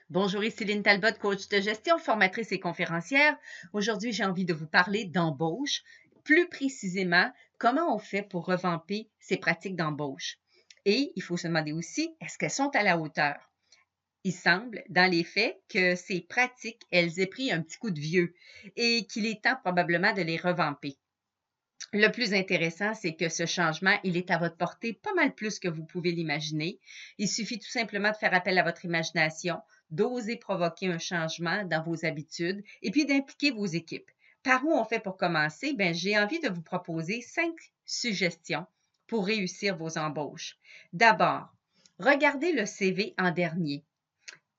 Bonjour, ici Céline Talbot, coach de gestion, formatrice et conférencière. Aujourd'hui, j'ai envie de vous parler d'embauche. Plus précisément, comment on fait pour revamper ces pratiques d'embauche. Et il faut se demander aussi, est-ce qu'elles sont à la hauteur? Il semble, dans les faits, que ces pratiques, elles aient pris un petit coup de vieux et qu'il est temps probablement de les revamper. Le plus intéressant, c'est que ce changement, il est à votre portée pas mal plus que vous pouvez l'imaginer. Il suffit tout simplement de faire appel à votre imagination, d'oser provoquer un changement dans vos habitudes et puis d'impliquer vos équipes. Par où on fait pour commencer? J'ai envie de vous proposer 5 suggestions pour réussir vos embauches. D'abord, regardez le CV en dernier.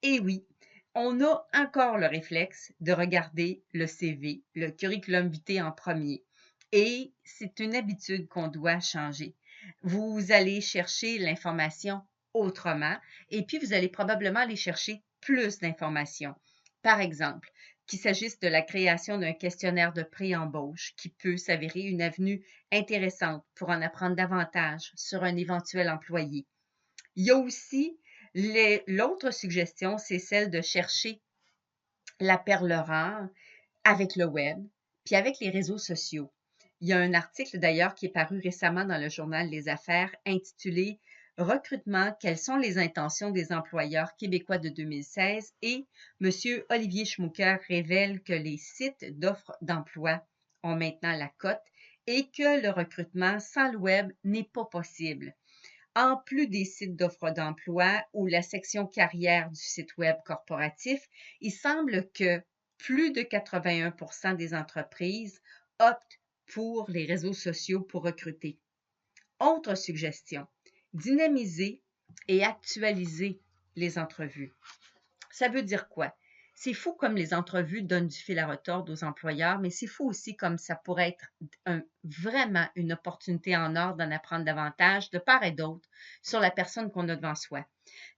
Et oui, on a encore le réflexe de regarder le CV, le curriculum vitae en premier. Et c'est une habitude qu'on doit changer. Vous allez chercher l'information autrement et puis vous allez probablement aller chercher plus d'informations. Par exemple, qu'il s'agisse de la création d'un questionnaire de pré-embauche qui peut s'avérer une avenue intéressante pour en apprendre davantage sur un éventuel employé. Il y a aussi l'autre suggestion, c'est celle de chercher la perle rare avec le web, puis avec les réseaux sociaux. Il y a un article d'ailleurs qui est paru récemment dans le journal Les Affaires intitulé Recrutement, quelles sont les intentions des employeurs québécois de 2016 et M. Olivier Schmucker révèle que les sites d'offres d'emploi ont maintenant la cote et que le recrutement sans le web n'est pas possible. En plus des sites d'offres d'emploi ou la section carrière du site web corporatif, il semble que plus de 81% des entreprises optent pour les réseaux sociaux pour recruter. Autre suggestion, dynamiser et actualiser les entrevues. Ça veut dire quoi? C'est fou comme les entrevues donnent du fil à retordre aux employeurs, mais c'est fou aussi comme ça pourrait être vraiment une opportunité en or d'en apprendre davantage de part et d'autre sur la personne qu'on a devant soi.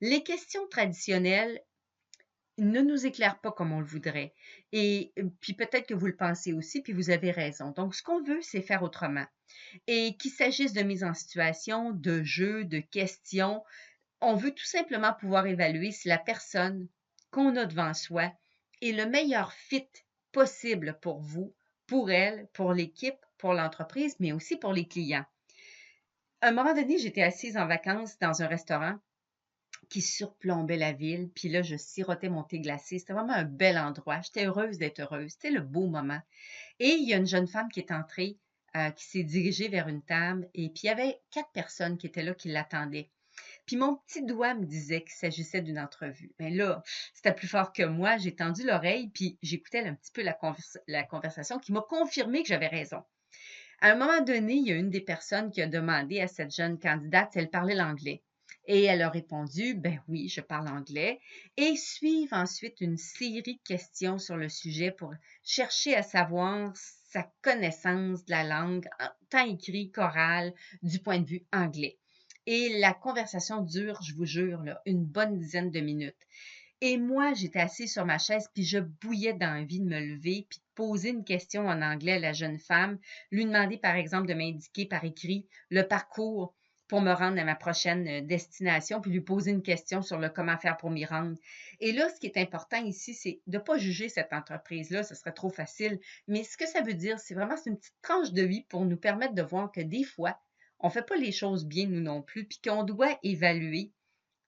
Les questions traditionnelles ne nous éclairent pas comme on le voudrait. Et puis peut-être que vous le pensez aussi, puis vous avez raison. Donc, ce qu'on veut, c'est faire autrement. Et qu'il s'agisse de mise en situation, de jeux, de questions, on veut tout simplement pouvoir évaluer si la personne qu'on a devant soi est le meilleur fit possible pour vous, pour elle, pour l'équipe, pour l'entreprise, mais aussi pour les clients. À un moment donné, j'étais assise en vacances dans un restaurant qui surplombait la ville, puis là, je sirotais mon thé glacé. C'était vraiment un bel endroit. J'étais heureuse d'être heureuse. C'était le beau moment. Et il y a une jeune femme qui est entrée, qui s'est dirigée vers une table, et puis il y avait 4 personnes qui étaient là qui l'attendaient. Puis mon petit doigt me disait qu'il s'agissait d'une entrevue. Mais là, c'était plus fort que moi. J'ai tendu l'oreille, puis j'écoutais un petit peu la conversation qui m'a confirmé que j'avais raison. À un moment donné, il y a une des personnes qui a demandé à cette jeune candidate si elle parlait l'anglais. Et elle a répondu, ben oui, je parle anglais. Et suivent ensuite une série de questions sur le sujet pour chercher à savoir sa connaissance de la langue, tant écrit qu'orale, du point de vue anglais. Et la conversation dure, je vous jure, là, une bonne dizaine de minutes. Et moi, j'étais assise sur ma chaise, puis je bouillais d'envie de me lever, puis de poser une question en anglais à la jeune femme, lui demander, par exemple, de m'indiquer par écrit le parcours pour me rendre à ma prochaine destination, puis lui poser une question sur le comment faire pour m'y rendre. Et là, ce qui est important ici, c'est de ne pas juger cette entreprise-là, ce serait trop facile. Mais ce que ça veut dire, c'est vraiment, c'est une petite tranche de vie pour nous permettre de voir que des fois, on ne fait pas les choses bien, nous non plus, puis qu'on doit évaluer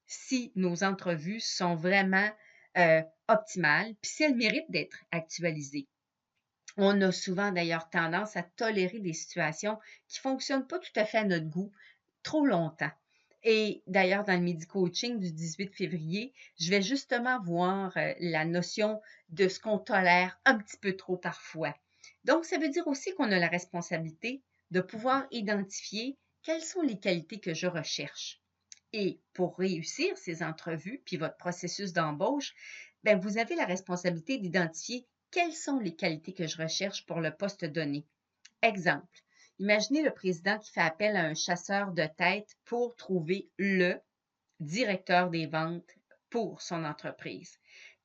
si nos entrevues sont vraiment optimales, puis si elles méritent d'être actualisées. On a souvent d'ailleurs tendance à tolérer des situations qui ne fonctionnent pas tout à fait à notre goût trop longtemps. Et d'ailleurs, dans le Midi Coaching du 18 février, je vais justement voir la notion de ce qu'on tolère un petit peu trop parfois. Donc, ça veut dire aussi qu'on a la responsabilité de pouvoir identifier quelles sont les qualités que je recherche. Et pour réussir ces entrevues, puis votre processus d'embauche, vous avez la responsabilité d'identifier quelles sont les qualités que je recherche pour le poste donné. Exemple, imaginez le président qui fait appel à un chasseur de tête pour trouver le directeur des ventes pour son entreprise.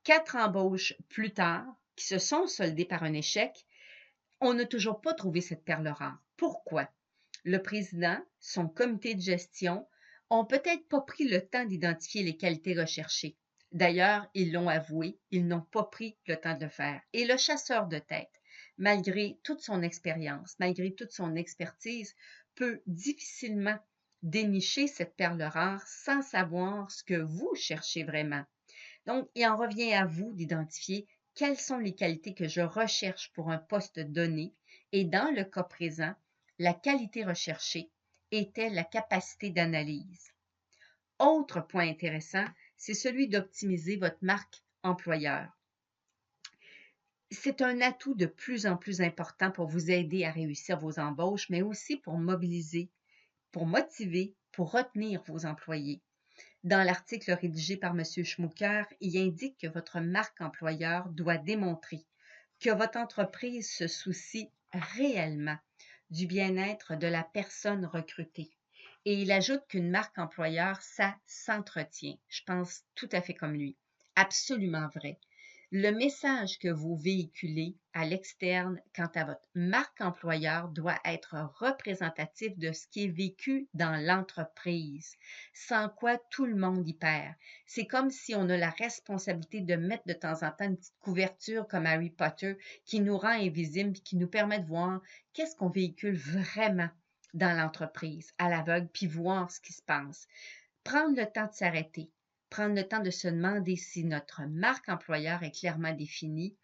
4 embauches plus tard, qui se sont soldées par un échec, on n'a toujours pas trouvé cette perle rare. Pourquoi? Le président, son comité de gestion, ont peut-être pas pris le temps d'identifier les qualités recherchées. D'ailleurs, ils l'ont avoué, ils n'ont pas pris le temps de le faire. Et le chasseur de tête, malgré toute son expérience, malgré toute son expertise, peut difficilement dénicher cette perle rare sans savoir ce que vous cherchez vraiment. Donc, il en revient à vous d'identifier quelles sont les qualités que je recherche pour un poste donné et dans le cas présent, la qualité recherchée était la capacité d'analyse. Autre point intéressant, c'est celui d'optimiser votre marque employeur. C'est un atout de plus en plus important pour vous aider à réussir vos embauches, mais aussi pour mobiliser, pour motiver, pour retenir vos employés. Dans l'article rédigé par M. Schmucker, il indique que votre marque employeur doit démontrer que votre entreprise se soucie réellement du bien-être de la personne recrutée. Et il ajoute qu'une marque employeur, ça s'entretient. Je pense tout à fait comme lui. Absolument vrai. Le message que vous véhiculez à l'externe quant à votre marque employeur doit être représentatif de ce qui est vécu dans l'entreprise, sans quoi tout le monde y perd. C'est comme si on a la responsabilité de mettre de temps en temps une petite couverture comme Harry Potter qui nous rend invisibles et qui nous permet de voir qu'est-ce qu'on véhicule vraiment dans l'entreprise à l'aveugle, puis voir ce qui se passe. Prendre le temps de s'arrêter, prendre le temps de se demander si notre marque employeur est clairement définie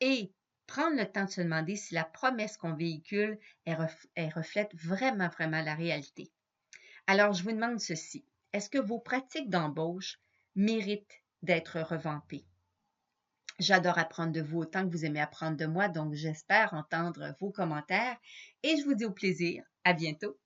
et prendre le temps de se demander si la promesse qu'on véhicule reflète vraiment la réalité. Alors, je vous demande ceci. Est-ce que vos pratiques d'embauche méritent d'être revampées? J'adore apprendre de vous autant que vous aimez apprendre de moi, donc j'espère entendre vos commentaires et je vous dis au plaisir. À bientôt.